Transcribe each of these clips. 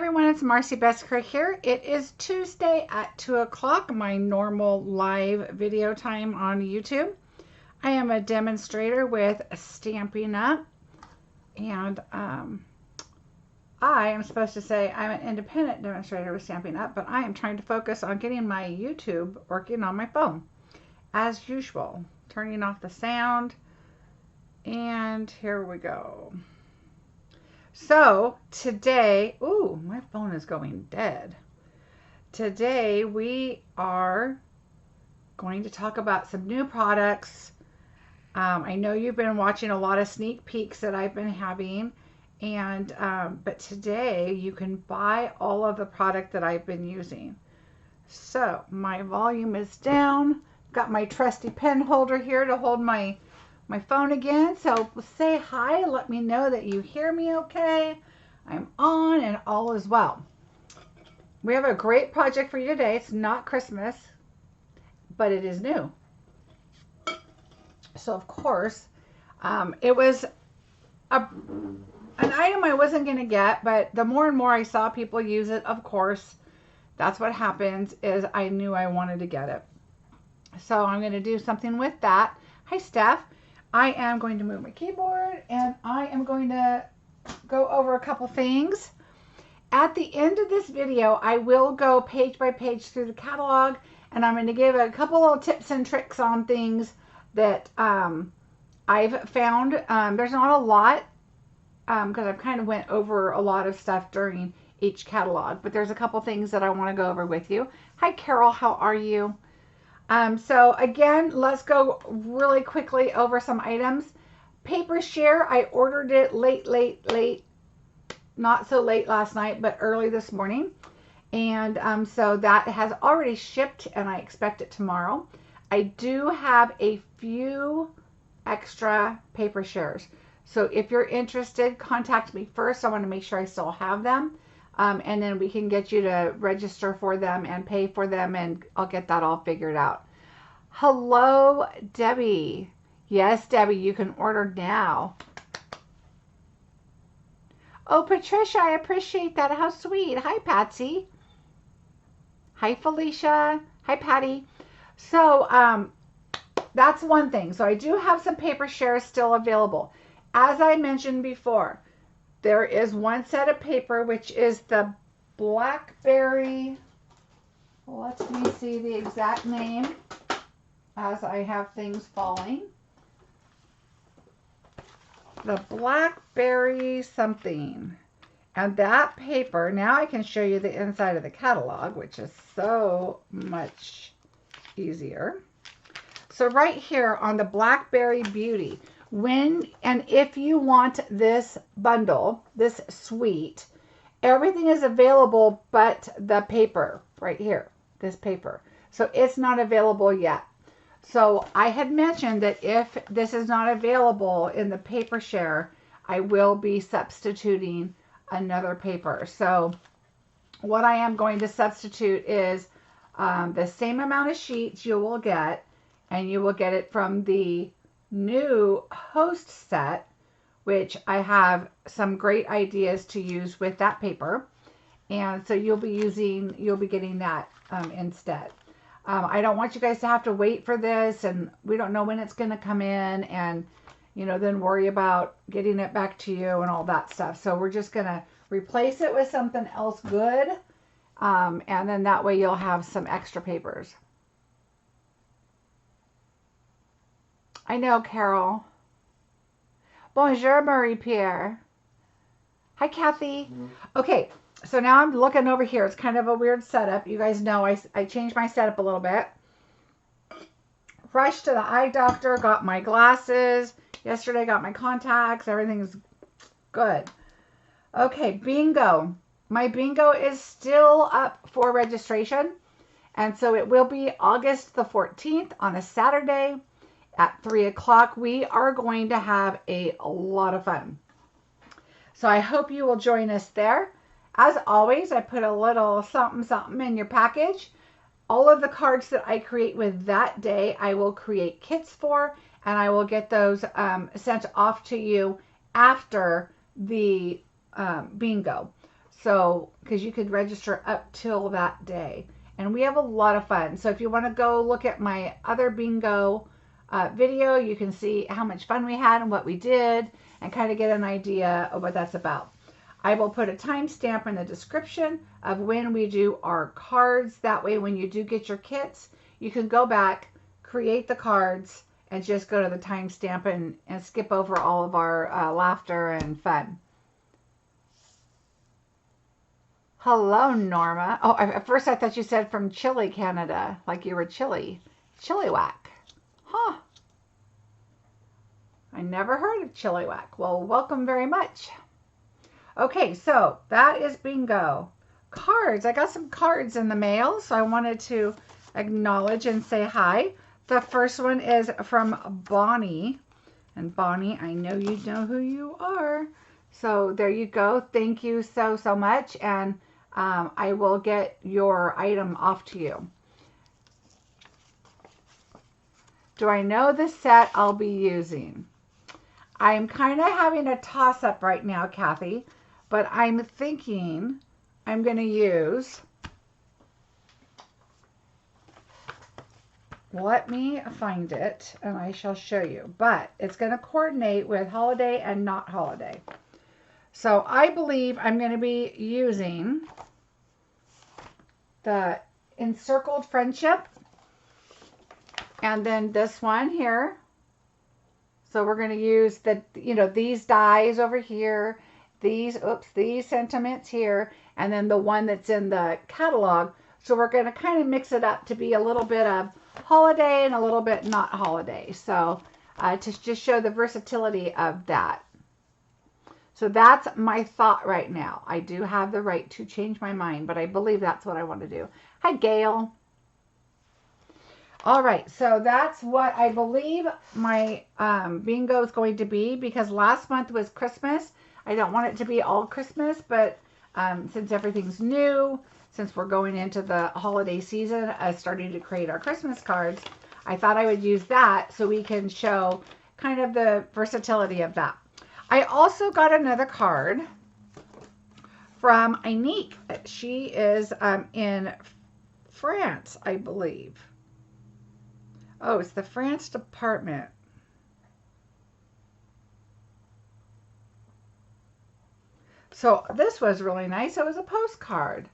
everyone, it's Marcie Besecker here. It is Tuesday at 2 o'clock, my normal live video time on YouTube. I am a demonstrator with Stampin' Up! And I am supposed to say I'm an independent demonstrator with Stampin' Up!, but I am trying to focus on getting my YouTube working on my phone. As usual, turning off the sound, and here we go. So today, ooh, my phone is going dead. Today we are going to talk about some new products. I know you've been watching a lot of sneak peeks that I've been having, and but today you can buy all of the product that I've been using. So my volume is down. Got my trusty pen holder here to hold my phone again. So say hi, let me know that you hear me okay. I'm on and all is well. We have a great project for you today. It's not Christmas, but it is new. So of course, it was an item I wasn't going to get, but the more and more I saw people use it, of course, that's what happens, is I knew I wanted to get it. So I'm going to do something with that. Hi, Steph. I am going to move my keyboard and I am going to go over a couple things. At the end of this video, I will go page by page through the catalog, and I'm going to give a couple little tips and tricks on things that I've found. There's not a lot because I've kind of went over a lot of stuff during each catalog, but there's a couple things that I want to go over with you. Hi, Carol. How are you? So again, let's go really quickly over some items. Paper share, I ordered it late, not so late last night, but early this morning. And so that has already shipped and I expect it tomorrow. I do have a few extra paper shares. So if you're interested, contact me first. I want to make sure I still have them. And then we can get you to register for them and pay for them, and I'll get that all figured out. Hello, Debbie. Yes, Debbie, you can order now. Oh, Patricia, I appreciate that. How sweet. Hi, Patsy. Hi, Felicia. Hi, Patty. So that's one thing. So I do have some paper shares still available. As I mentioned before, there is one set of paper, which is the Blackberry. Let me see the exact name as I have things falling. The Blackberry something. And that paper, now I can show you the inside of the catalog, which is so much easier. So right here on the Blackberry Beauty, when and if you want this bundle, this suite, everything is available but the paper right here, this paper. So it's not available yet. So I had mentioned that if this is not available in the paper share, I will be substituting another paper. So what I am going to substitute is the same amount of sheets you will get, and you will get it from the new host set, which I have some great ideas to use with that paper. And so you'll be getting that instead. I don't want you guys to have to wait for this, and we don't know when it's going to come in, and then worry about getting it back to you and all that stuff. So we're just going to replace it with something else good, and then that way you'll have some extra papers. I know, Carol. Bonjour, Marie-Pierre. Hi, Kathy. Okay, so now I'm looking over here. It's kind of a weird setup. You guys know I changed my setup a little bit. Rushed to the eye doctor, got my glasses. Yesterday, got my contacts. Everything's good. Okay, bingo. My bingo is still up for registration. And so it will be August the 14th on a Saturday at 3 o'clock. We are going to have a lot of fun. So I hope you will join us there. As always, I put a little something in your package. All of the cards that I create with that day, I will create kits for, and I will get those sent off to you after the bingo. So, because you could register up till that day. And we have a lot of fun. So if you want to go look at my other bingo video, you can see how much fun we had and what we did and kind of get an idea of what that's about. I will put a timestamp in the description of when we do our cards. That way, when you do get your kits, you can go back, create the cards, and just go to the timestamp and skip over all of our laughter and fun. Hello, Norma. Oh, at first I thought you said from Chile, Canada, like you were Chile. Chilliwack. Huh. I never heard of Chilliwack. Well, welcome very much. Okay, so that is bingo. Cards. I got some cards in the mail, so I wanted to acknowledge and say hi. The first one is from Bonnie. And Bonnie, I know you know who you are. So there you go. Thank you so much. And I will get your item off to you. Do I know the set I'll be using? I'm kind of having a toss-up right now, Kathy, but I'm thinking I'm going to use, let me find it and I shall show you, but it's going to coordinate with holiday and not holiday. So I believe I'm going to be using the Encircled Friendship and then this one here. So we're going to use the, these dies over here, these sentiments here, and then the one that's in the catalog. So we're going to kind of mix it up to be a little bit of holiday and a little bit not holiday. So to just show the versatility of that. So that's my thought right now. I do have the right to change my mind, but I believe that's what I want to do. Hi, Gail. All right, so that's what I believe my bingo is going to be, because last month was Christmas. I don't want it to be all Christmas, but since everything's new, since we're going into the holiday season, starting to create our Christmas cards, I thought I would use that so we can show kind of the versatility of that. I also got another card from Anique. She is in France, I believe. Oh, it's the France department. So this was really nice. It was a postcard.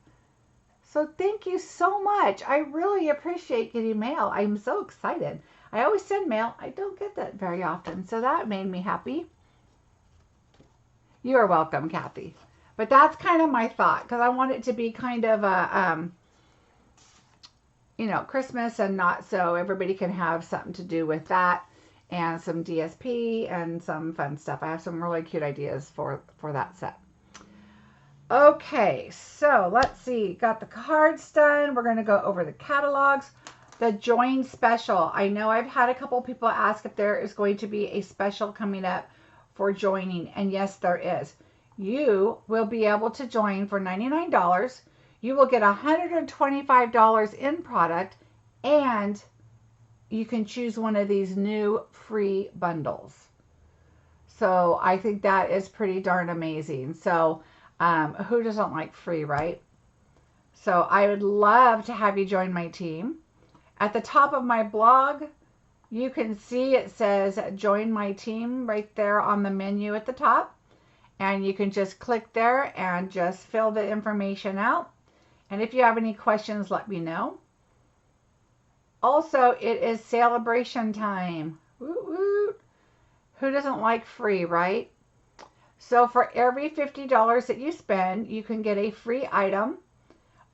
So thank you so much. I really appreciate getting mail. I'm so excited. I always send mail. I don't get that very often. So that made me happy. You are welcome, Kathy. But that's kind of my thought, because I want it to be kind of a, Christmas and not, so everybody can have something to do with that, and some DSP and some fun stuff. I have some really cute ideas for that set. Okay, so let's see. Got the cards done. We're going to go over the catalogs. The Join Special. I know I've had a couple people ask if there is going to be a special coming up for joining, and yes, there is. You will be able to join for $99. You will get $125 in product, and you can choose one of these new free bundles. So I think that is pretty darn amazing. So who doesn't like free, right? So I would love to have you join my team. At the top of my blog, you can see it says join my team right there on the menu at the top. And you can just click there and just fill the information out. And if you have any questions, let me know. Also, it is sale-a-bration time. Woot woot. Who doesn't like free, right? So for every $50 that you spend, you can get a free item.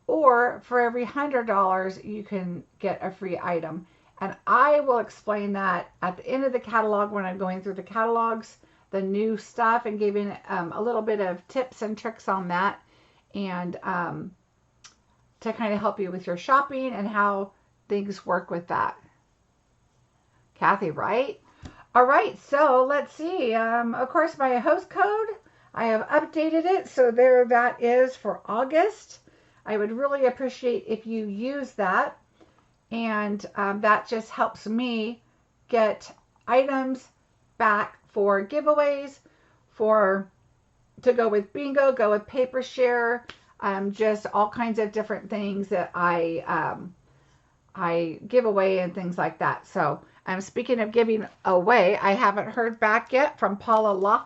Or for every $100, you can get a free item. And I will explain that at the end of the catalog when I'm going through the catalogs, the new stuff, and giving a little bit of tips and tricks on that. And to kind of help you with your shopping and how things work with that. Kathy, right? All right, so let's see. Of course, my host code, I have updated it. So there that is for August. I would really appreciate if you use that. And that just helps me get items back for giveaways, to go with bingo, go with paper share, just all kinds of different things that I give away and things like that. So speaking of giving away, I haven't heard back yet from Paula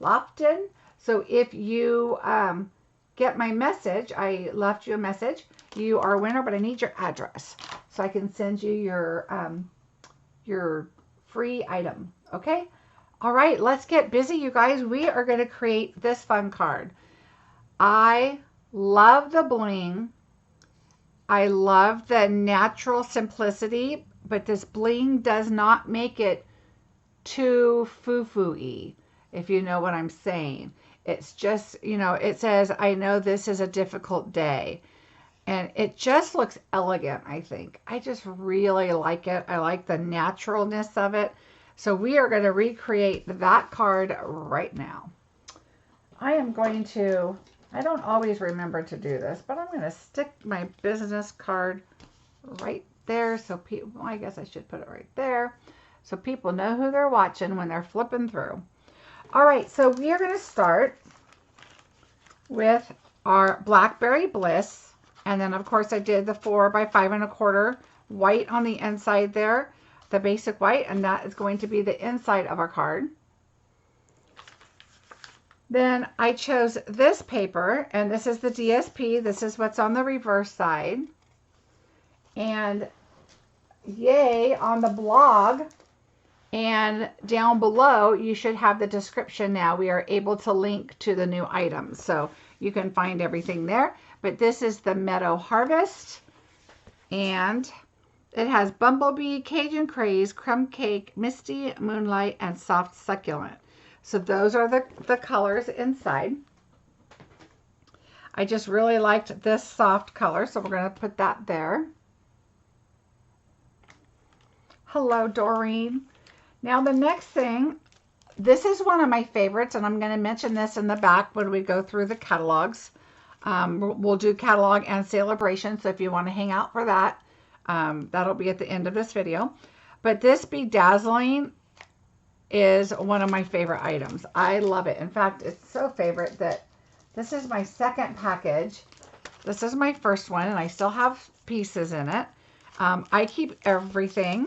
Lofton. So if you get my message, I left you a message. You are a winner, but I need your address so I can send you your free item. Okay? All right, let's get busy, you guys. We are going to create this fun card. I love the bling. I love the natural simplicity, but this bling does not make it too foo-foo-y, if you know what I'm saying. It's just, you know, it says, I know this is a difficult day. And it just looks elegant, I think. I just really like it. I like the naturalness of it. So we are going to recreate that card right now. I am going to, I don't always remember to do this, but I'm going to stick my business card right there. So people, well, I guess I should put it right there so people know who they're watching when they're flipping through. All right, so we are going to start with our Blackberry Bliss. And then, of course, I did the 4 by 5 1/4 white on the inside there, the basic white, and that is going to be the inside of our card. Then I chose this paper, and this is the DSP. This is what's on the reverse side. And yay, on the blog and down below, you should have the description now. We are able to link to the new items, so you can find everything there. But this is the Meadow Harvest, and it has Bumblebee, Cajun Craze, Crumb Cake, Misty, Moonlight, and Soft Succulent. So those are the colors inside. I just really liked this soft color, so we're going to put that there. Hello, Doreen. Now the next thing, this is one of my favorites, and I'm going to mention this in the back when we go through the catalogs. We'll do catalog and sale-a-bration, so if you want to hang out for that, that'll be at the end of this video. But this Be Dazzling is one of my favorite items. I love it. In fact, it's so favorite that this is my second package. This is my first one, and I still have pieces in it. I keep everything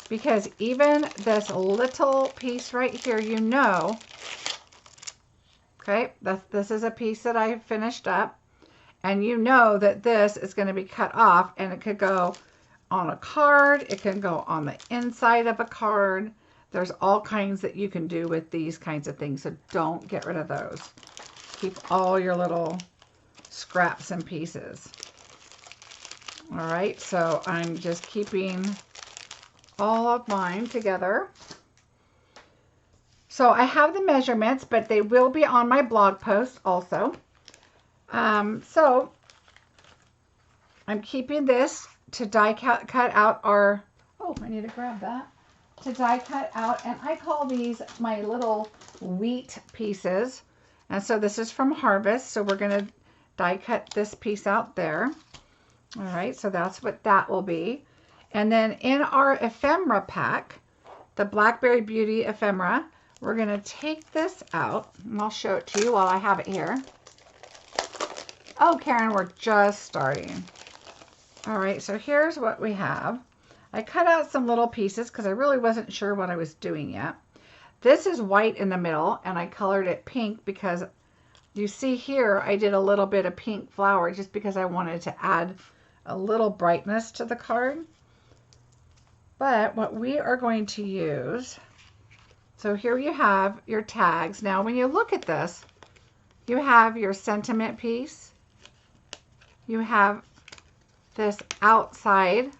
because even this little piece right here, you know, okay, this is a piece that I finished up, and you know that this is going to be cut off, and it could go on a card, it can go on the inside of a card. There's all kinds that you can do with these kinds of things, so don't get rid of those. Keep all your little scraps and pieces. All right, so I'm just keeping all of mine together. So I have the measurements, but they will be on my blog post also. So I'm keeping this to die cut out our, oh, I need to grab that, to die cut out, and I call these my little wheat pieces. And so this is from Harvest, so we're going to die cut this piece out there. All right, so that's what that will be. And then in our ephemera pack, the Blackberry Beauty ephemera, we're going to take this out, and I'll show it to you while I have it here. Oh, Karen, we're just starting. All right, so here's what we have. I cut out some little pieces because I really wasn't sure what I was doing yet. This is white in the middle, and I colored it pink because you see here I did a little bit of pink flower just because I wanted to add a little brightness to the card. But what we are going to use, so here you have your tags. Now when you look at this, you have your sentiment piece, you have this outside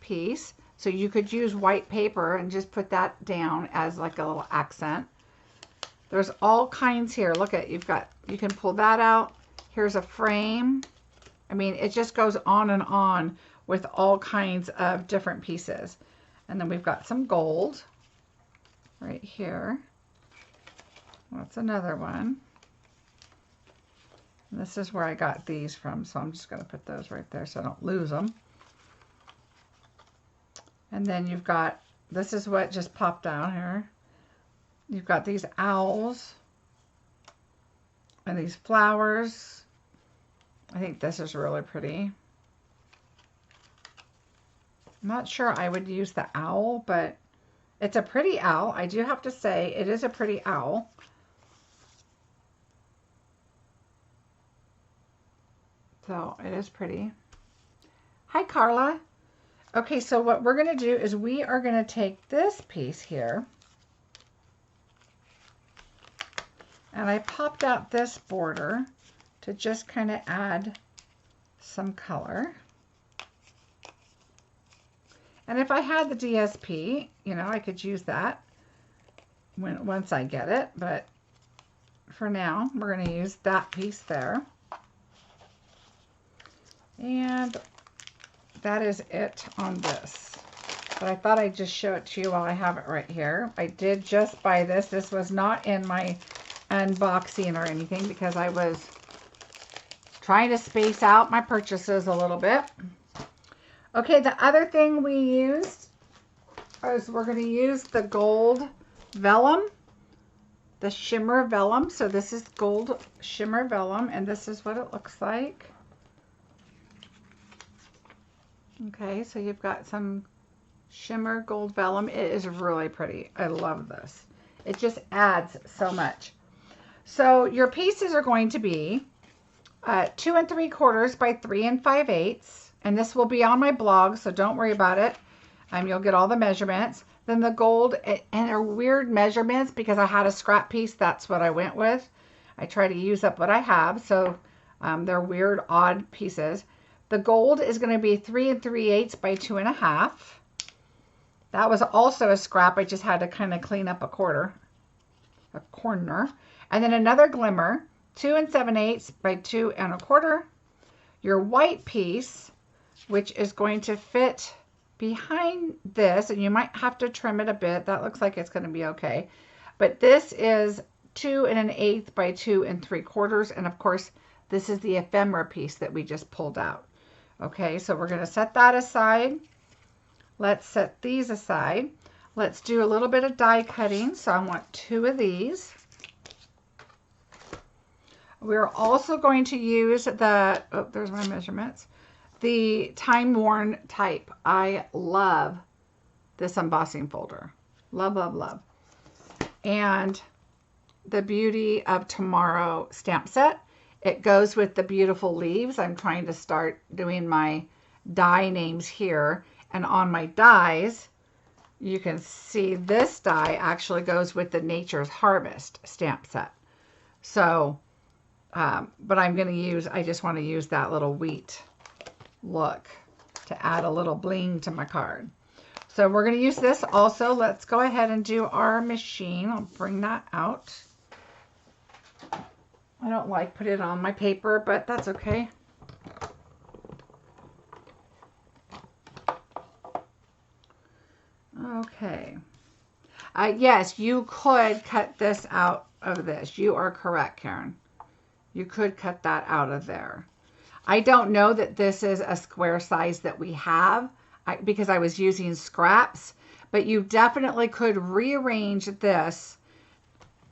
piece, so you could use white paper and just put that down as like a little accent. There's all kinds here. Look at, you've got, you can pull that out. Here's a frame. I mean, it just goes on and on with all kinds of different pieces. And then we've got some gold right here. That's another one. And this is where I got these from, so I'm just going to put those right there so I don't lose them. And then you've got, this is what just popped down here. You've got these owls and these flowers I think this is really pretty. I'm not sure I would use the owl, but it's a pretty owl. I do have to say it is a pretty owl. So it is pretty. Hi, Carla. Okay, so what we're going to do is we are going to take this piece here. And I popped out this border to just kind of add some color. And if I had the DSP, you know, I could use that once I get it. But for now, we're going to use that piece there. And that is it on this. But I thought I'd just show it to you while I have it right here. I did just buy this. This was not in my unboxing or anything because I was trying to space out my purchases a little bit. Okay, the other thing we used is we're going to use the gold vellum, the shimmer vellum. So this is gold shimmer vellum, and this is what it looks like. Okay, so you've got some shimmer gold vellum. It is really pretty. I love this. It just adds so much. So your pieces are going to be 2 3/4 by 3 5/8, and this will be on my blog, so don't worry about it. You'll get all the measurements. Then the gold, and they're weird measurements because I had a scrap piece. That's what I went with. I try to use up what I have, so they're weird, odd pieces. The gold is going to be 3 3/8 by 2 1/2. That was also a scrap. I just had to kind of clean up a corner. And then another glimmer, 2 7/8 by 2 1/4. Your white piece, which is going to fit behind this, and you might have to trim it a bit. That looks like it's going to be okay. But this is 2 1/8 by 2 3/4. And of course, this is the ephemera piece that we just pulled out. Okay, so we're going to set that aside. Let's set these aside. Let's do a little bit of die cutting. So I want 2 of these. We're also going to use the, oh, there's my measurements, the time-worn type. I love this embossing folder. Love, love, love. And the Beauty of Tomorrow stamp set. It goes with the beautiful leaves. I'm trying to start doing my die names here. And on my dies, you can see this die actually goes with the Nature's Harvest stamp set. So, but I'm going to use, I just want to use that little wheat look to add a little bling to my card. So we're going to use this also. Let's go ahead and do our machine. I'll bring that out. I don't like put it on my paper, but that's okay. Okay. Yes, you could cut this out of this. You are correct, Karen. You could cut that out of there. I don't know that this is a square size that we have because I was using scraps, but you definitely could rearrange this.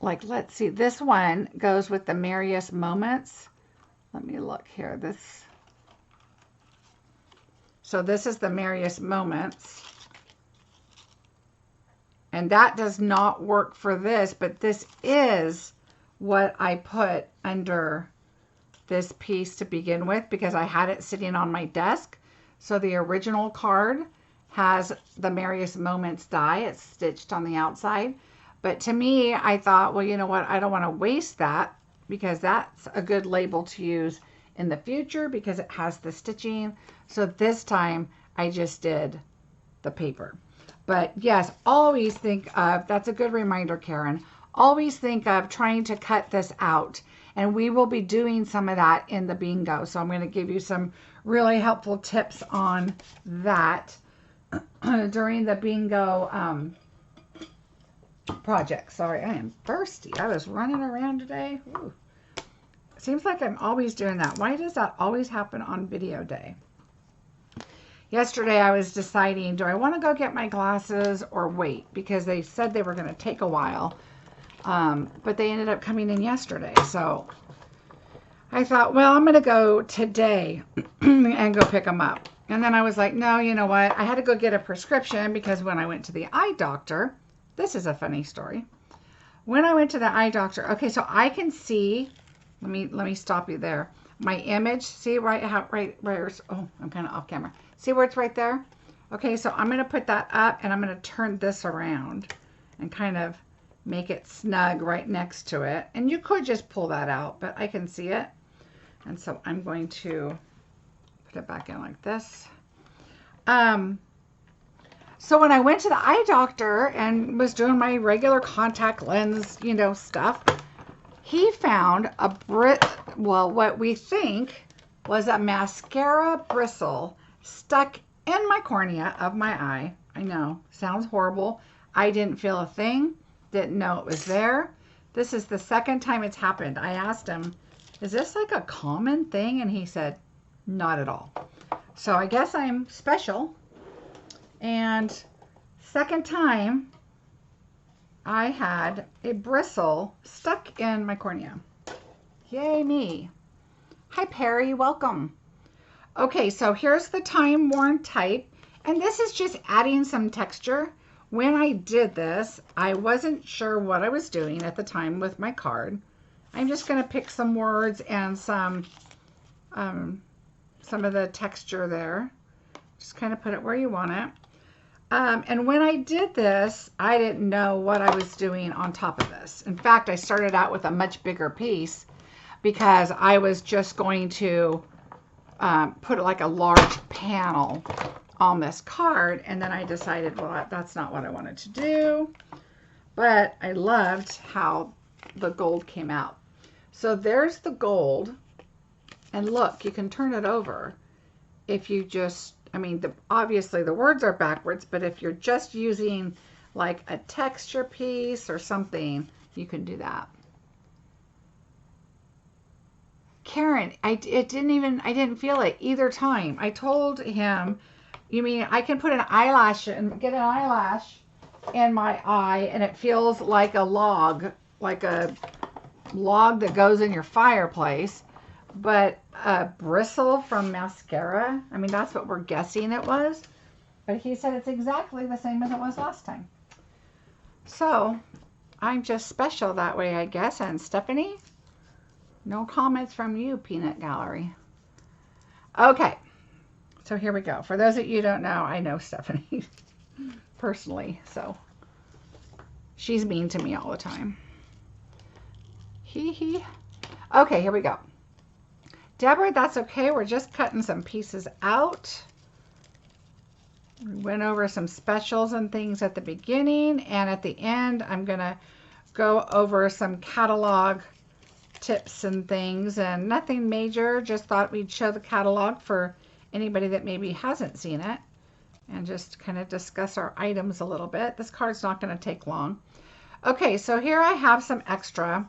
Like, let's see, this one goes with the Merriest Moments. Let me look here. So this is the Merriest Moments. And that does not work for this, but this is what I put under this piece to begin with because I had it sitting on my desk. So the original card has the Merriest Moments die. It's stitched on the outside. But to me, I thought, well, you know what? I don't want to waste that because that's a good label to use in the future because it has the stitching. So this time I just did the paper. But yes, always think of, that's a good reminder, Karen, always think of trying to cut this out. And we will be doing some of that in the bingo. So I'm going to give you some really helpful tips on that during the bingo project. Sorry, I am thirsty. I was running around today. Ooh. Seems like I'm always doing that. Why does that always happen on video day? Yesterday I was deciding, do I want to go get my glasses or wait? Because they said they were going to take a while. But they ended up coming in yesterday. So I thought, well, I'm going to go today and go pick them up. And then I was like, no, you know what? I had to go get a prescription because when I went to the eye doctor, this is a funny story. When I went to the eye doctor, okay, so I can see, let me stop you there. My image, see right where's, oh, I'm kind of off camera. See where it's right there? Okay, so I'm going to put that up and I'm going to turn this around and kind of make it snug right next to it. And you could just pull that out, but I can see it. And so I'm going to put it back in like this. So when I went to the eye doctor and was doing my regular contact lens, you know, stuff, he found what we think was a mascara bristle stuck in my cornea of my eye. I know, sounds horrible. I didn't feel a thing, didn't know it was there. This is the second time it's happened. I asked him, is this like a common thing? And he said, not at all. So I guess I'm special. And second time I had a bristle stuck in my cornea. Yay me. Hi Perry, welcome. Okay, so here's the time worn type. And this is just adding some texture. When I did this, I wasn't sure what I was doing at the time with my card. I'm just going to pick some words and some of the texture there. Just kind of put it where you want it. And when I did this, I didn't know what I was doing on top of this. In fact, I started out with a much bigger piece because I was just going to put like a large panel on this card. And then I decided, well, that's not what I wanted to do. But I loved how the gold came out. So there's the gold. And look, you can turn it over if you just, I mean, obviously the words are backwards, but if you're just using like a texture piece or something, you can do that. Karen, I didn't feel it either time. I told him, you mean I can put an eyelash and get an eyelash in my eye and it feels like a log that goes in your fireplace. But a bristle from mascara, I mean, that's what we're guessing it was. But he said it's exactly the same as it was last time. So I'm just special that way, I guess. And Stephanie, no comments from you, Peanut Gallery. Okay, so here we go. For those of you who don't know, I know Stephanie personally, so she's mean to me all the time. Hee hee. Okay, here we go. Deborah, that's okay. We're just cutting some pieces out. We went over some specials and things at the beginning, and at the end, I'm going to go over some catalog tips and things, and nothing major. Just thought we'd show the catalog for anybody that maybe hasn't seen it, and just kind of discuss our items a little bit. This card's not going to take long. Okay, so here I have some extra.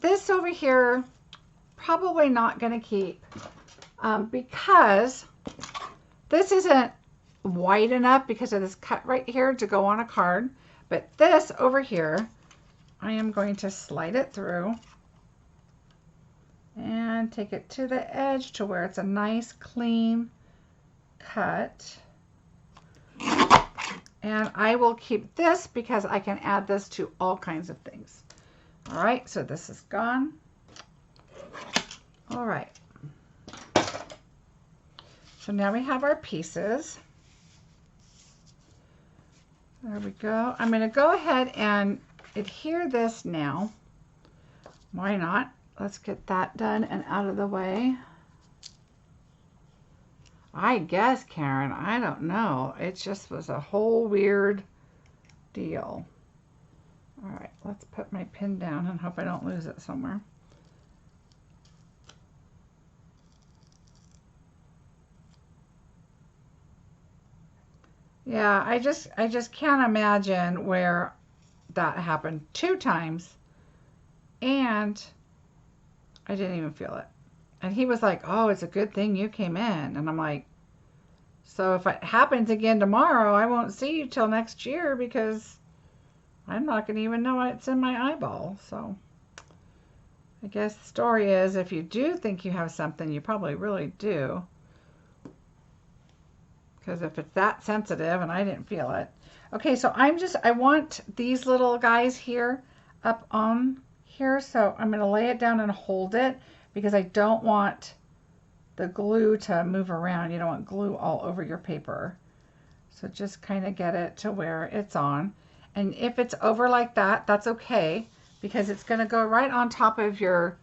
This over here, probably not going to keep because this isn't wide enough because of this cut right here to go on a card. But this over here, I am going to slide it through and take it to the edge to where it's a nice clean cut. And I will keep this because I can add this to all kinds of things. All right, so this is gone. All right, so now we have our pieces. There we go. I'm going to go ahead and adhere this now. Why not? Let's get that done and out of the way. I guess, Karen, I don't know. It just was a whole weird deal. All right, let's put my pin down and hope I don't lose it somewhere. Yeah, I just can't imagine where that happened 2 times and I didn't even feel it. And he was like, oh, it's a good thing you came in. And I'm like, so if it happens again tomorrow, I won't see you till next year because I'm not going to even know it's in my eyeball. So I guess the story is if you do think you have something, you probably really do. Because if it's that sensitive and I didn't feel it. Okay, so I want these little guys here up on here. So I'm going to lay it down and hold it because I don't want the glue to move around. You don't want glue all over your paper. So just kind of get it to where it's on. And if it's over like that, that's okay because it's going to go right on top of your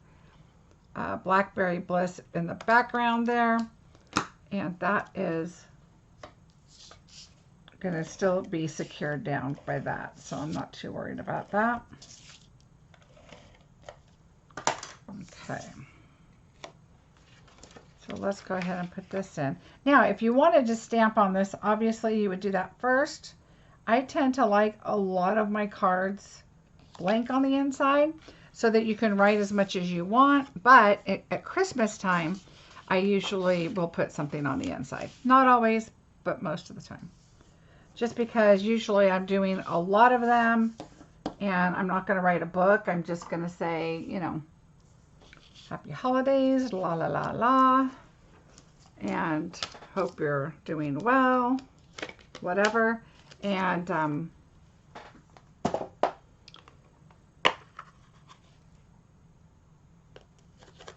Blackberry Bliss in the background there. And that is going to still be secured down by that. So I'm not too worried about that. Okay. So let's go ahead and put this in. Now, if you wanted to stamp on this, obviously you would do that first. I tend to like a lot of my cards blank on the inside so that you can write as much as you want. But at Christmas time, I usually will put something on the inside. Not always, but most of the time. Just because usually I'm doing a lot of them and I'm not going to write a book. I'm just going to say, you know, happy holidays, la la la la, and hope you're doing well, whatever. And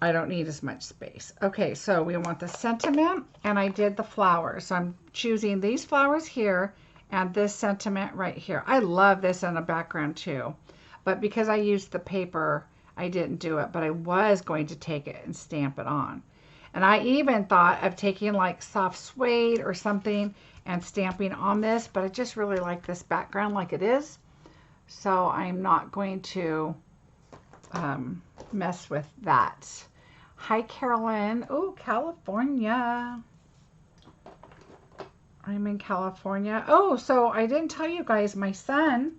I don't need as much space. Okay, so we want the sentiment, and I did the flowers. So I'm choosing these flowers here and this sentiment right here. I love this in the background too, but because I used the paper, I didn't do it, but I was going to take it and stamp it on. And I even thought of taking like soft suede or something and stamping on this, but I just really like this background like it is. So I'm not going to mess with that. Hi, Carolyn. Oh, California. I'm in California. Oh, so I didn't tell you guys, my son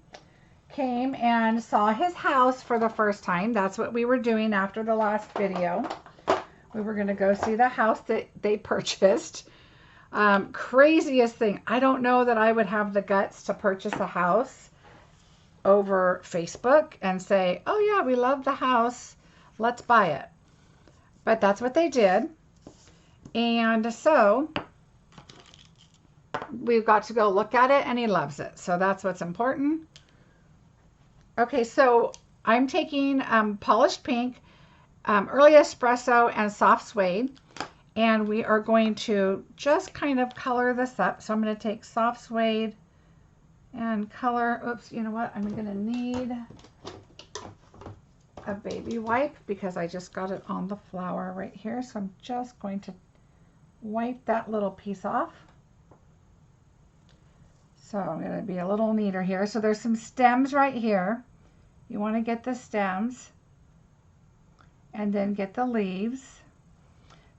came and saw his house for the first time. That's what we were doing after the last video. We were going to go see the house that they purchased. Craziest thing. I don't know that I would have the guts to purchase a house over Facebook and say, oh yeah, we love the house, let's buy it. But that's what they did. And so we've got to go look at it and he loves it. So that's what's important. Okay, so I'm taking polished pink, early espresso, and soft suede. And we are going to just kind of color this up. So I'm going to take soft suede and color. Oops, you know what? I'm going to need a baby wipe because I just got it on the flower right here. So I'm just going to wipe that little piece off. So I'm going to be a little neater here. So there's some stems right here. You want to get the stems and then get the leaves.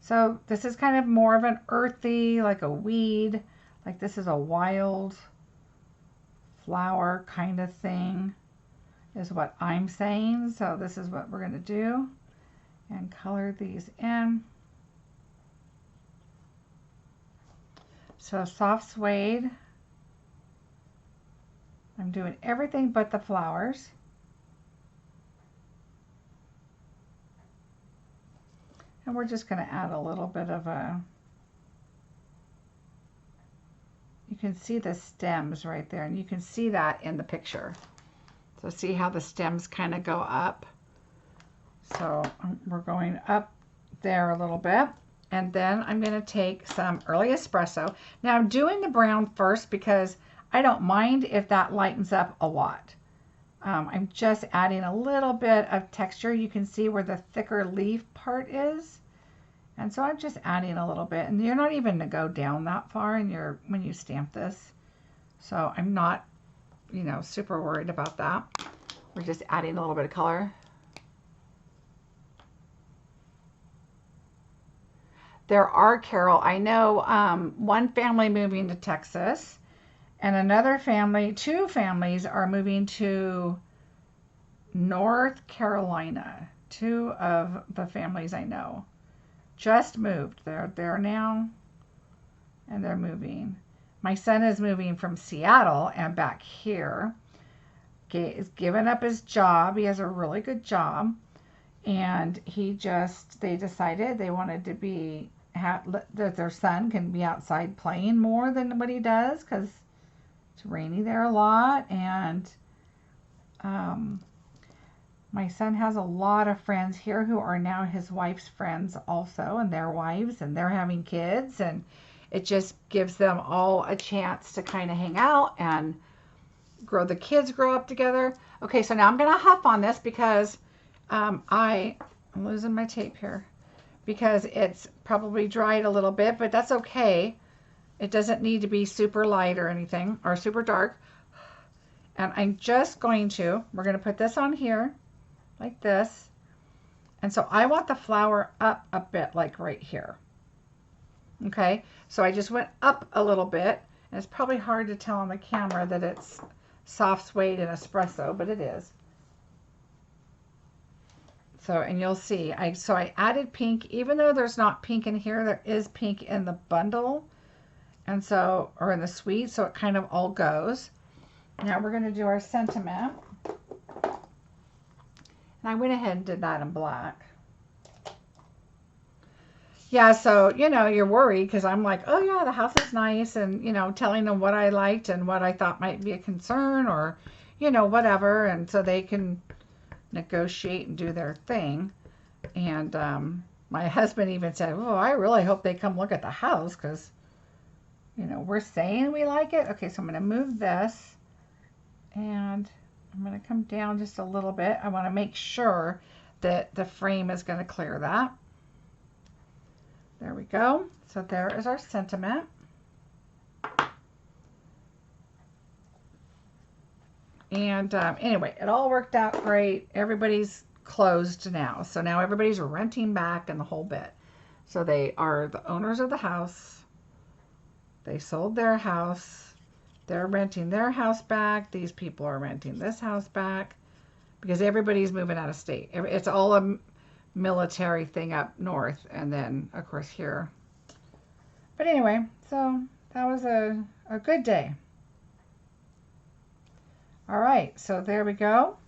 So this is kind of more of an earthy, like a weed, like this is a wild flower kind of thing is what I'm saying. So this is what we're going to do and color these in. So soft suede. I'm doing everything but the flowers. And we're just going to add a little bit of a, you can see the stems right there, and you can see that in the picture. So see how the stems kind of go up. So we're going up there a little bit. And then I'm going to take some early espresso. Now I'm doing the brown first because I don't mind if that lightens up a lot. I'm just adding a little bit of texture. You can see where the thicker leaf part is. And so I'm just adding a little bit. And you're not even going to go down that far when you stamp this. So I'm not, you know, super worried about that. We're just adding a little bit of color. There are, Carol, I know one family moving to Texas. And another family, two families are moving to North Carolina. Two of the families I know just moved. They're there now and they're moving. My son is moving from Seattle and back here. He's given up his job. He has a really good job. And they decided they wanted to that their son can be outside playing more than what he does because it's rainy there a lot. And um, my son has a lot of friends here who are now his wife's friends also, and their wives, and they're having kids, and it just gives them all a chance to kind of hang out and the kids grow up together. Okay, so now I'm gonna huff on this because I'm losing my tape here because it's probably dried a little bit, but that's okay. It doesn't need to be super light or anything or super dark. And we're going to put this on here like this. And so I want the flower up a bit, like right here. Okay, so I just went up a little bit. And it's probably hard to tell on the camera that it's soft suede and espresso, but it is. So, and you'll see, I added pink, even though there's not pink in here, there is pink in the bundle. And so, or in the suite, so it kind of all goes. Now we're going to do our sentiment. And I went ahead and did that in black. Yeah, so, you're worried because I'm like, oh yeah, the house is nice. And, telling them what I liked and what I thought might be a concern or, whatever. And so they can negotiate and do their thing. And my husband even said, oh, I really hope they come look at the house because, we're saying we like it. Okay, so I'm going to move this. And I'm going to come down just a little bit. I want to make sure that the frame is going to clear that. There we go. So there is our sentiment. And anyway, it all worked out great. Everybody's closed now. So now everybody's renting back and the whole bit. So they are the owners of the house. They sold their house. They're renting their house back. These people are renting this house back because everybody's moving out of state. It's all a military thing up north and then, of course, here. But anyway, so that was a good day. All right, so there we go.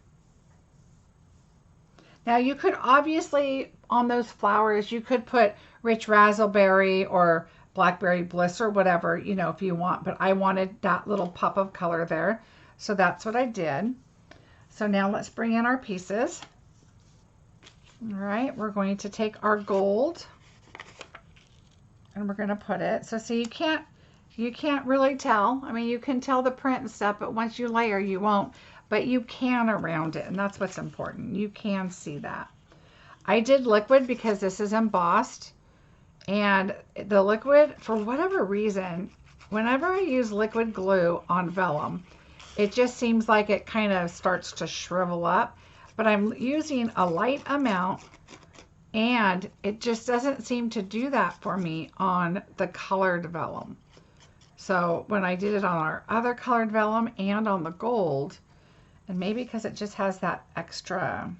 Now you could obviously, on those flowers, you could put rich raspberry or blackberry bliss or whatever, if you want, but I wanted that little pop of color there. So that's what I did. So now let's bring in our pieces. All right, we're going to take our gold and we're going to put it. So see, you can't really tell. I mean, you can tell the print and stuff, but once you layer, you won't. But you can around it, and that's what's important. You can see that. I did liquid because this is embossed. And the liquid, for whatever reason, whenever I use liquid glue on vellum, it just seems like it kind of starts to shrivel up. But I'm using a light amount, and it just doesn't seem to do that for me on the colored vellum. So when I did it on our other colored vellum and on the gold, and maybe because it just has that extra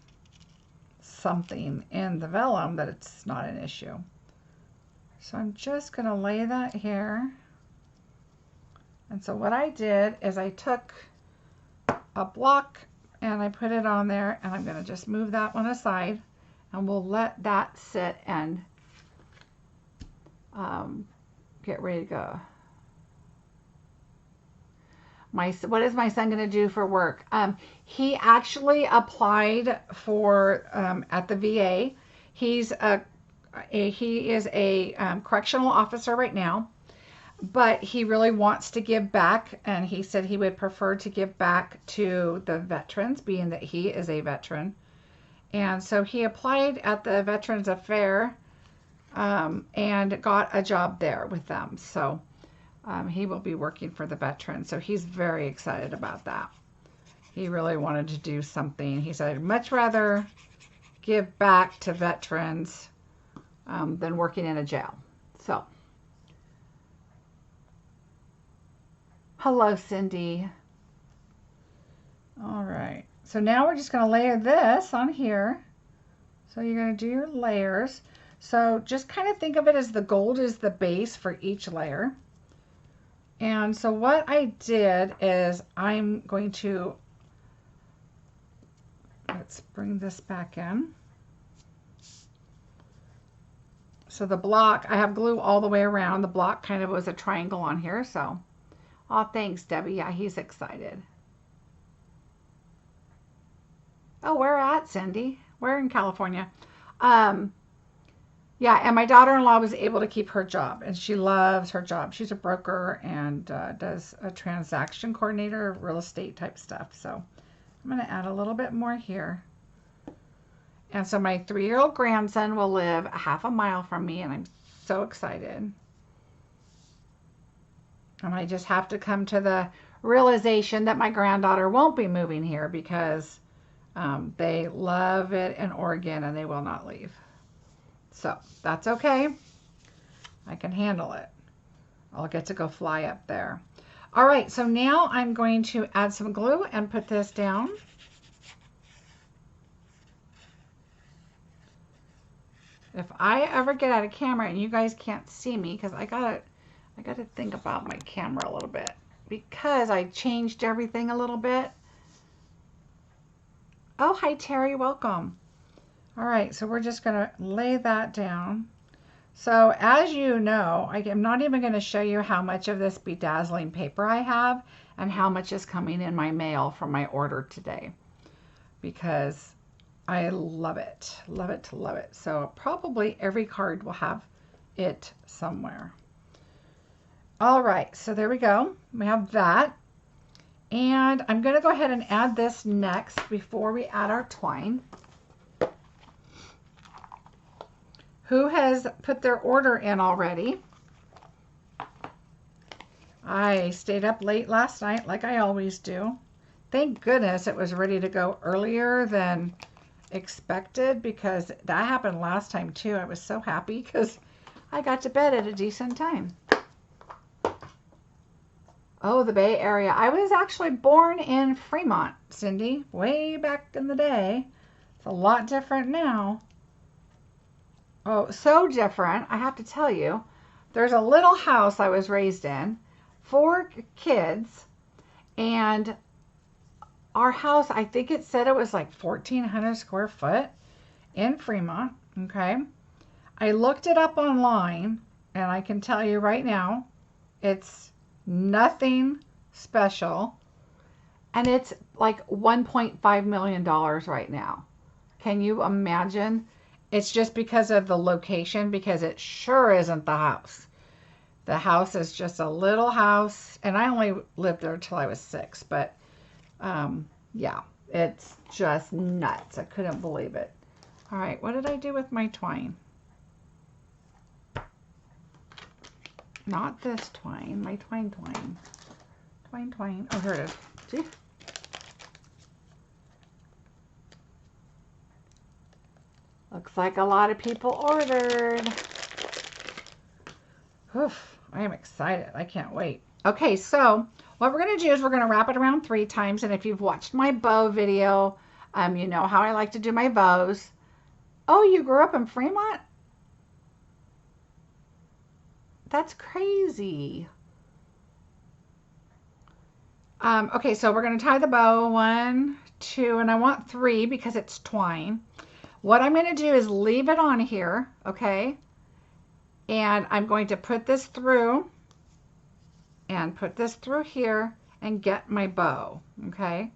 something in the vellum that it's not an issue. So I'm just going to lay that here. And so what I did is I took a block and I put it on there, and I'm going to just move that one aside, and we'll let that sit and get ready to go. What is my son going to do for work? He actually applied for at the VA. He is a correctional officer right now, but he really wants to give back, and he said he would prefer to give back to the veterans, being that he is a veteran. And so he applied at the Veterans Affairs and got a job there with them. So he will be working for the veterans. So he's very excited about that. He really wanted to do something. He said, I'd much rather give back to veterans than working in a jail. So, hello, Cindy. All right. So now we're just going to layer this on here. So you're going to do your layers. So just kind of think of it as the gold is the base for each layer. And so what I did is I'm going to, let's bring this back in. So the block, I have glue all the way around. The block kind of was a triangle on here. So, oh, thanks, Debbie. Yeah, he's excited. Oh, where at, Cindy? We're in California. Yeah, and my daughter-in-law was able to keep her job, and she loves her job. She's a broker and does a transaction coordinator, real estate type stuff. So I'm going to add a little bit more here. And so my 3-year-old grandson will live a half a mile from me, and I'm so excited. And I just have to come to the realization that my granddaughter won't be moving here because they love it in Oregon and they will not leave. So that's okay. I can handle it. I'll get to go fly up there. All right, so now I'm going to add some glue and put this down. If I ever get out of camera and you guys can't see me, because I gotta think about my camera a little bit because I changed everything a little bit. Oh, hi Terry, welcome. All right, so we're just gonna lay that down. So as you know, I'm not even going to show you how much of this Be Dazzling paper I have and how much is coming in my mail from my order today because I love it, love it to love it. So probably every card will have it somewhere. All right, so there we go. We have that. And I'm going to go ahead and add this next before we add our twine. Who has put their order in already? I stayed up late last night like I always do. Thank goodness it was ready to go earlier than expected because that happened last time too. I was so happy because I got to bed at a decent time. Oh, the Bay Area. I was actually born in Fremont, Cindy, way back in the day. It's a lot different now. Oh, so different. I have to tell you, there's a little house I was raised in, 4 kids, and our house, I think it said it was like 1,400 square foot in Fremont, okay? I looked it up online, and I can tell you right now, it's nothing special, and it's like $1.5 million right now. Can you imagine? It's just because of the location, because it sure isn't the house. The house is just a little house, and I only lived there till I was 6, but yeah, it's just nuts. I couldn't believe it. All right, what did I do with my twine? Not this twine, my twine. Twine. Oh, here it is. See? Looks like a lot of people ordered. Oof, I am excited. I can't wait. Okay, so what we're going to do is we're going to wrap it around 3 times. And if you've watched my bow video, you know how I like to do my bows. Oh, you grew up in Fremont? That's crazy. Okay, so we're going to tie the bow 1, 2, and I want 3 because it's twine. What I'm going to do is leave it on here, okay? And I'm going to put this through and put this through here and get my bow, okay?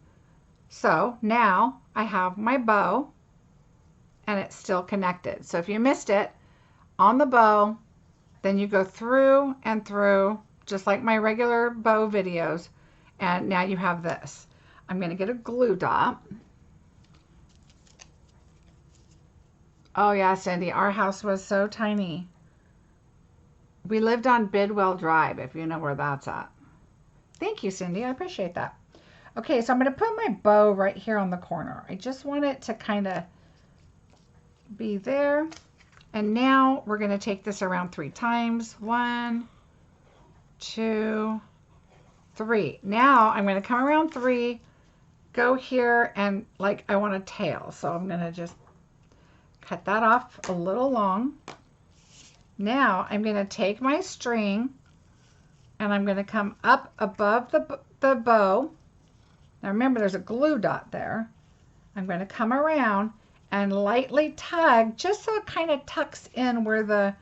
So now I have my bow and it's still connected. So if you missed it on the bow, then you go through and through just like my regular bow videos, and now you have this. I'm going to get a glue dot. Oh yeah, Cindy, our house was so tiny. We lived on Bidwell Drive, if you know where that's at. Thank you, Cindy, I appreciate that. Okay, so I'm going to put my bow right here on the corner. I just want it to kind of be there. And now we're going to take this around 3 times. 1, 2, 3. Now I'm going to come around 3, go here, and like I want a tail. So I'm going to just cut that off a little long. Now I'm going to take my string and I'm going to come up above the bow. Now remember, there's a glue dot there. I'm going to come around and lightly tug just so it kind of tucks in where the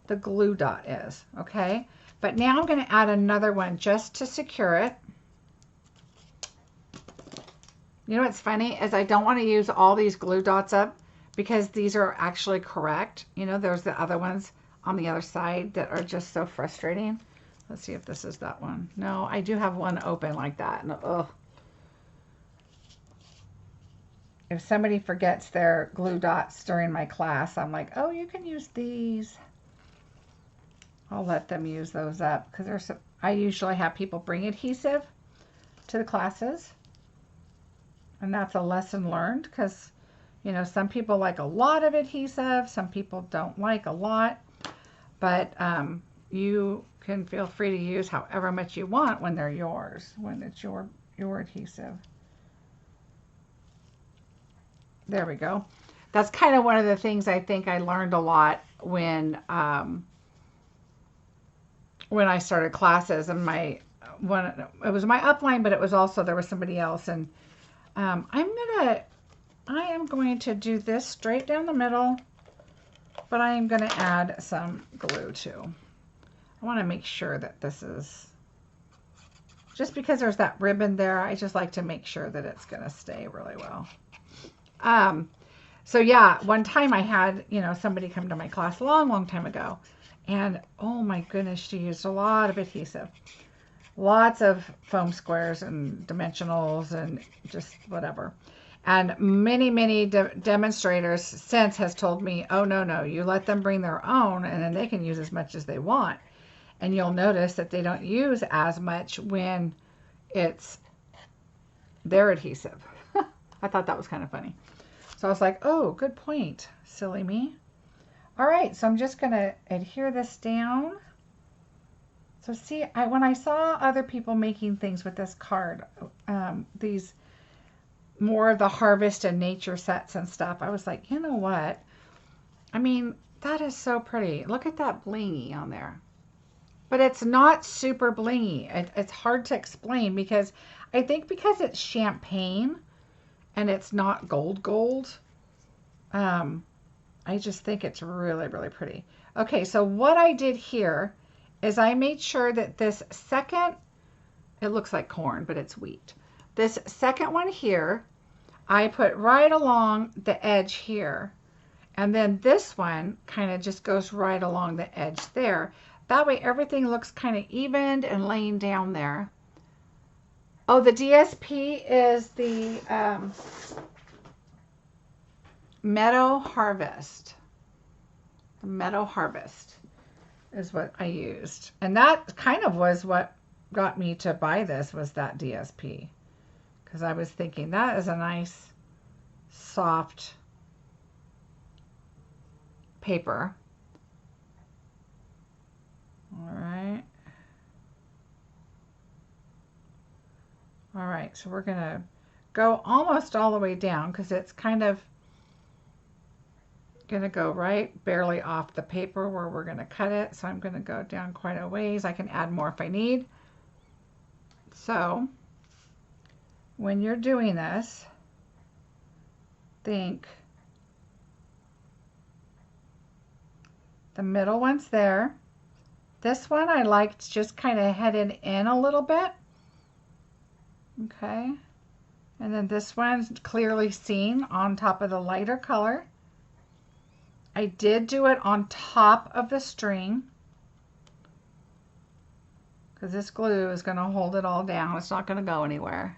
the glue dot is, okay? But now I'm going to add another one just to secure it. You know what's funny is I don't want to use all these glue dots up because these are actually correct. You know, there's the other ones on the other side that are just so frustrating. Let's see if this is that one. No, I do have one open like that. And, ugh. If somebody forgets their glue dots during my class, I'm like, oh, you can use these. I'll let them use those up because I usually have people bring adhesive to the classes. And that's a lesson learned because, you know, some people like a lot of adhesive. Some people don't like a lot. But you can feel free to use however much you want when they're yours, when it's your adhesive. There we go. That's kind of one of the things I think I learned a lot when I started classes, and it was my upline, but it was also, there was somebody else, and I am going to do this straight down the middle, but I am going to add some glue too. I want to make sure that this is, just because there's that ribbon there, I just like to make sure that it's going to stay really well. So yeah, one time I had, you know, somebody come to my class a long time ago, and oh my goodness, she used a lot of adhesive. Lots of foam squares and dimensionals and just whatever. And many demonstrators since has told me, oh, no, you let them bring their own and then they can use as much as they want. And you'll notice that they don't use as much when it's their adhesive. I thought that was kind of funny. So I was like, oh, good point, silly me. All right, so I'm just going to adhere this down. So see, when I saw other people making things with this card, these more of the harvest and nature sets and stuff, I was like, you know what? I mean, that is so pretty. Look at that blingy on there. But it's not super blingy. It's hard to explain because I think because it's champagne and it's not gold. I just think it's really pretty. Okay, so what I did here is I made sure that this second, it looks like corn, but it's wheat. This second one here, I put right along the edge here. And then this one kind of just goes right along the edge there. That way everything looks kind of evened and laying down there. Oh, the DSP is the Meadow Harvest. The Meadow Harvest is what I used. And that kind of was what got me to buy this, was that DSP. Because I was thinking that is a nice, soft paper. All right. All right, so we're going to go almost all the way down because it's kind of going to go right barely off the paper where we're going to cut it. So I'm going to go down quite a ways. I can add more if I need. So when you're doing this, think the middle one's there. This one I liked just kind of headed in a little bit. Okay. And then this one's clearly seen on top of the lighter color. I did do it on top of the string because this glue is going to hold it all down. It's not going to go anywhere.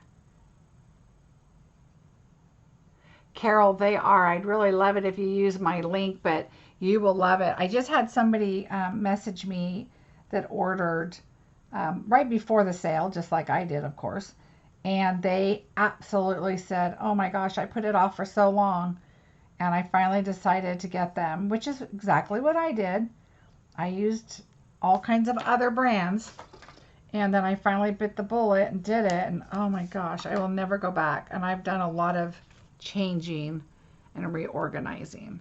Carol, they are. I'd really love it if you use my link, but you will love it. I just had somebody message me that ordered right before the sale, just like I did, of course. And they absolutely said, oh my gosh, I put it off for so long. And I finally decided to get them, which is exactly what I did. I used all kinds of other brands. And then I finally bit the bullet and did it. And oh my gosh, I will never go back. And I've done a lot of changing and reorganizing.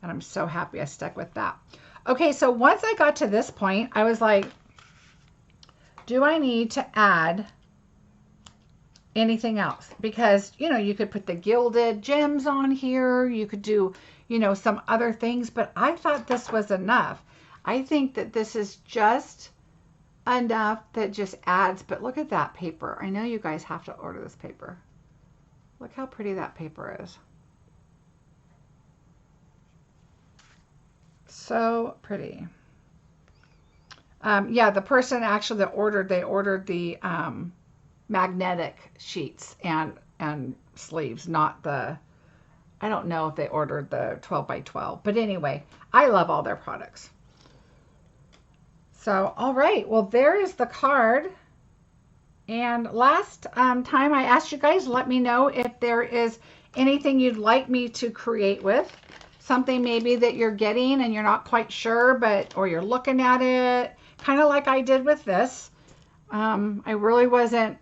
And I'm so happy I stuck with that. Okay, so once I got to this point, I was like, do I need to add anything else? Because, you know, you could put the gilded gems on here. You could do, you know, some other things. But I thought this was enough. I think that this is just enough that just adds, but look at that paper. I know you guys have to order this paper. Look how pretty that paper is. So pretty. Yeah, the person actually that ordered, they ordered the magnetic sheets and sleeves, not the, I don't know if they ordered the 12 by 12, but anyway, I love all their products. So, all right, well, there is the card. And last time I asked you guys, let me know if there is anything you'd like me to create with. Something maybe that you're getting and you're not quite sure, but, or you're looking at it, kind of like I did with this. I really wasn't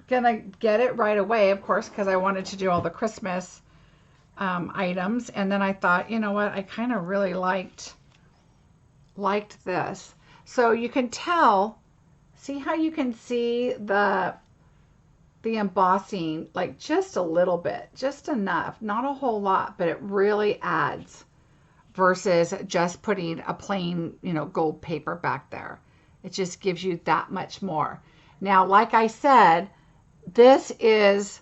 gonna get it right away, of course, because I wanted to do all the Christmas items. And then I thought, you know what, I kind of really liked this. So you can tell, see how you can see the embossing, like just a little bit, just enough, not a whole lot, but it really adds versus just putting a plain, you know, gold paper back there. It just gives you that much more. Now, like I said, these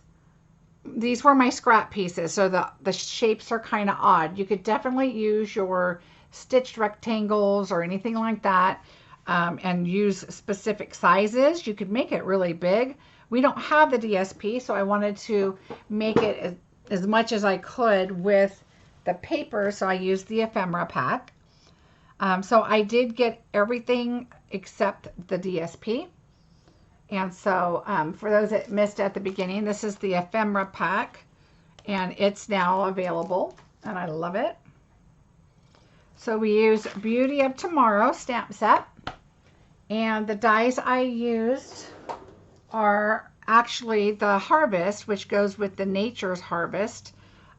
were my scrap pieces, so the shapes are kind of odd. You could definitely use your stitched rectangles or anything like that, and use specific sizes. You could make it really big. We don't have the DSP, so I wanted to make it as much as I could with the paper, so I used the ephemera pack. So I did get everything except the DSP. And so for those that missed at the beginning, this is the ephemera pack, and it's now available, and I love it. So we use Beauty of Tomorrow stamp set, and the dies I used are actually the Harvest, which goes with the Nature's Harvest.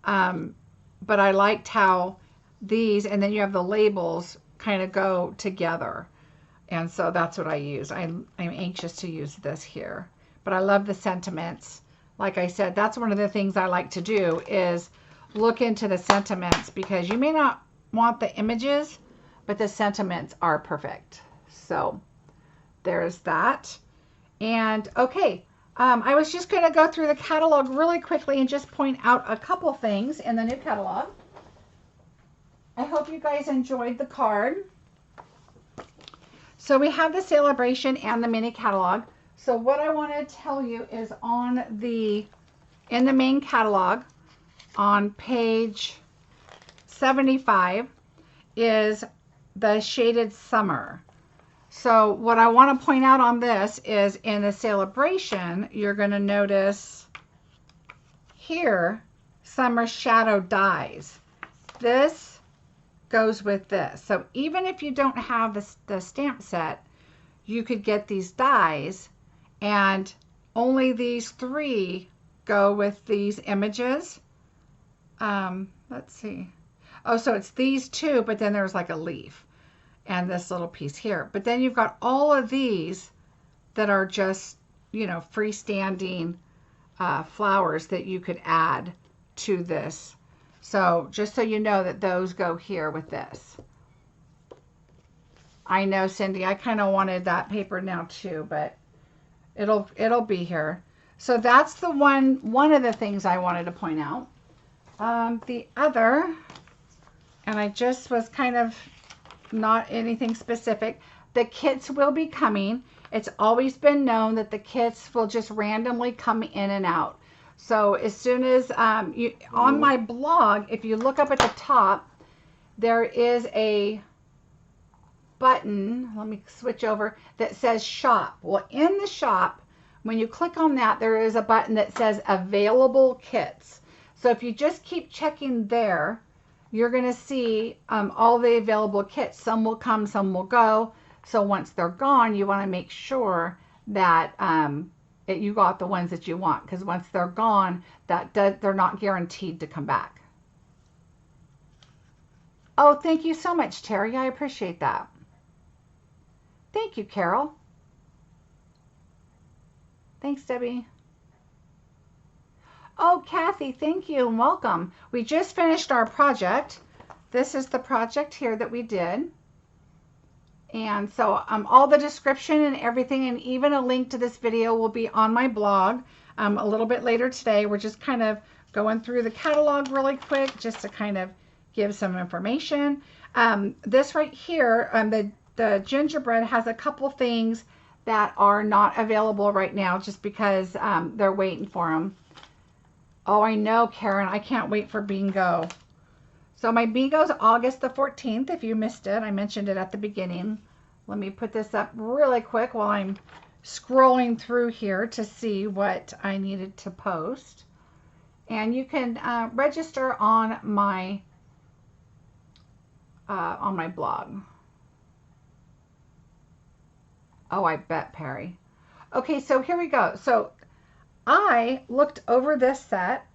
But I liked how these, and then you have the labels, kind of go together. And so that's what I use. I'm anxious to use this here. But I love the sentiments. Like I said, that's one of the things I like to do is look into the sentiments, because you may not want the images, but the sentiments are perfect. So there's that. And okay, I was just going to go through the catalog really quickly and just point out a couple things in the new catalog. I hope you guys enjoyed the card. So we have the sale-a-bration and the mini catalog. So what I want to tell you is in the main catalog on page 75 is the shaded summer. So what I want to point out on this is in the sale-a-bration, you're going to notice here, summer shadow dies. This goes with this. So even if you don't have the stamp set, you could get these dies, and only these 3 go with these images. Let's see. Oh, so it's these 2, but then there's like a leaf and this little piece here. But then you've got all of these that are just, you know, freestanding flowers that you could add to this. So just so you know that those go here with this. I know, Cindy, I kind of wanted that paper now too, but it'll be here. So that's the one of the things I wanted to point out. The other, and I just was kind of not anything specific, the kits will be coming. It's always been known that the kits will just randomly come in and out. So as soon as on my blog, if you look up at the top, there is a button, let me switch over, that says shop. Well, in the shop, when you click on that, there is a button that says available kits. So if you just keep checking there, you're going to see all the available kits. Some will come, some will go. So once they're gone, you want to make sure that you got the ones that you want, because once they're gone, they're not guaranteed to come back. Oh, thank you so much, Terry. I appreciate that. Thank you, Carol. Thanks, Debbie. Oh, Kathy, thank you and welcome. We just finished our project. This is the project here that we did. And so all the description and everything, and even a link to this video, will be on my blog a little bit later today. We're just kind of going through the catalog really quick just to kind of give some information. This right here, the gingerbread has a couple things that are not available right now just because they're waiting for them. Oh, I know, Karen. I can't wait for bingo. So my bingo is August the 14th. If you missed it, I mentioned it at the beginning. Let me put this up really quick while I'm scrolling through here to see what I needed to post. And you can register on my blog. Oh, I bet, Perry. Okay, so here we go. So I looked over this set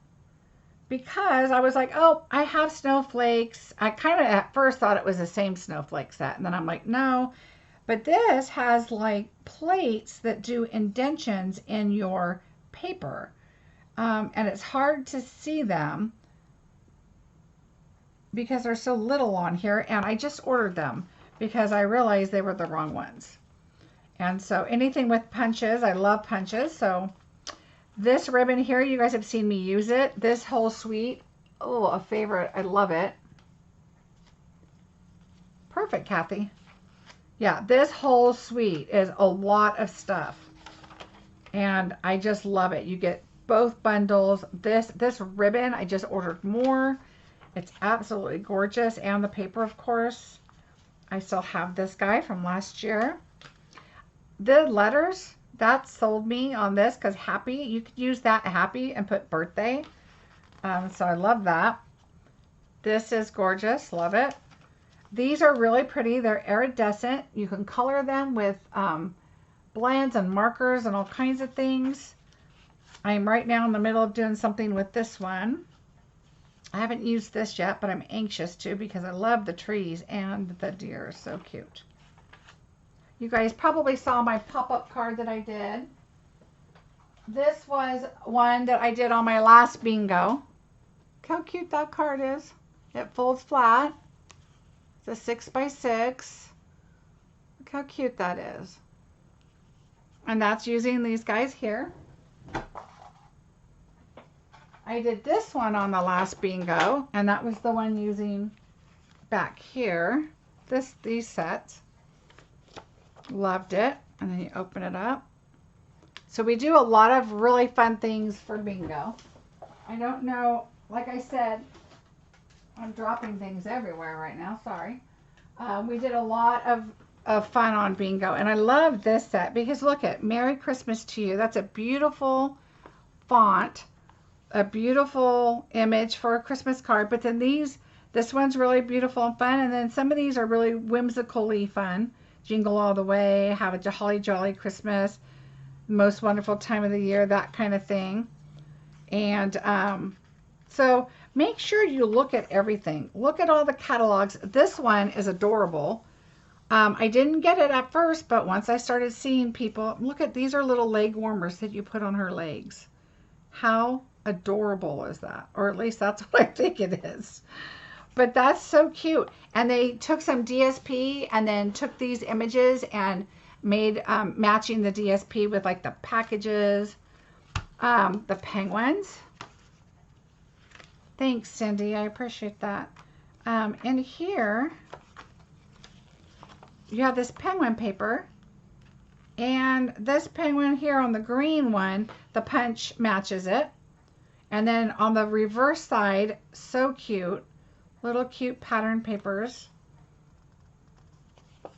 because I was like, oh, I have snowflakes. I kind of at first thought it was the same snowflake set. And then I'm like, no. But this has like plates that do indentions in your paper. And it's hard to see them because there's so little on here. And I just ordered them because I realized they were the wrong ones. And so anything with punches, I love punches. So this ribbon here, you guys have seen me use it. This whole suite, oh, a favorite. I love it. Perfect, Kathy. Yeah, this whole suite is a lot of stuff. And I just love it. You get both bundles. This ribbon, I just ordered more. It's absolutely gorgeous. And the paper, of course. I still have this guy from last year. The letters, that sold me on this because happy, you could use that happy and put birthday. So I love that. This is gorgeous. Love it. These are really pretty. They're iridescent. You can color them with blends and markers and all kinds of things. I'm right now in the middle of doing something with this one. I haven't used this yet, but I'm anxious to because I love the trees and the deer. So cute. You guys probably saw my pop-up card that I did. This was one that I did on my last bingo. Look how cute that card is. It folds flat. It's a 6x6. Look how cute that is. And that's using these guys here. I did this one on the last bingo, and that was the one using back here. These sets. Loved it. And then you open it up. So we do a lot of really fun things for bingo. I don't know, like I said, I'm dropping things everywhere right now, sorry. We did a lot of fun on bingo, and I love this set because look at Merry Christmas to You. That's a beautiful font, a beautiful image for a Christmas card, but then this one's really beautiful and fun, and then some of these are really whimsically fun. Jingle All the Way, Have a Holly Jolly Christmas, Most Wonderful Time of the Year, that kind of thing. And so make sure you look at everything. Look at all the catalogs. This one is adorable. I didn't get it at first, but once I started seeing people, look at these are little leg warmers that you put on her legs. How adorable is that? Or at least that's what I think it is. But that's so cute. And they took some DSP and then took these images and made matching the DSP with like the packages, the penguins. Thanks, Cindy. I appreciate that. And here you have this penguin paper. And this penguin here on the green one, the punch matches it. And then on the reverse side, so cute. Little cute pattern papers.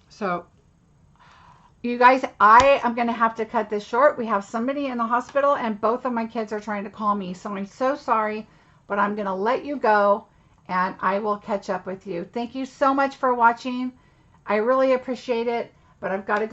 So, you guys, I am going to have to cut this short. We have somebody in the hospital and both of my kids are trying to call me. So I'm so sorry, but I'm going to let you go and I will catch up with you. Thank you so much for watching. I really appreciate it, but I've got to